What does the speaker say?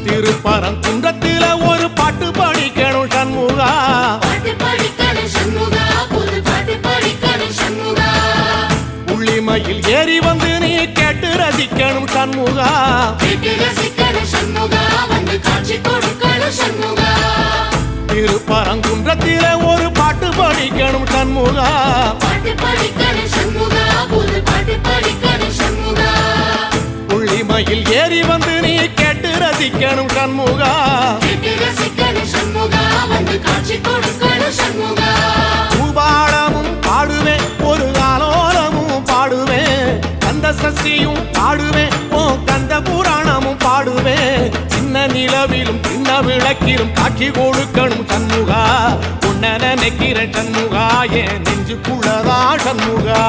திருப்பரங்குன்றத்தில ஒரு பாட்டு படிக்கணும் சண்முகா, புள்ளிமயில் ஏறி வந்து நீ கேட்டு ரசிக்கணும் சண்முகா, திருப்பரங்குன்றத்தில ஒரு பாட்டு படிக்கணும் சண்முகா, புள்ளிமயில் ஏறி வந்து நீ கேட்டு ரசிக்கணும் சண்முகா, பூபாடமும் பாடுவேன் ஒரு ஆலோலமும் பாடுவேன், கந்த சஷ்டியும் பாடுவேன் ஓ கந்த புராணமும் பாடுவேன், சின்ன நிலவிலும் சின்ன விளக்கிலும் காட்சி கொடுக்கணும் சண்முகா, உன்ன நினைக்கிறேன் சண்முகா, என் நெஞ்சுக்குள்ளதா சண்முகா.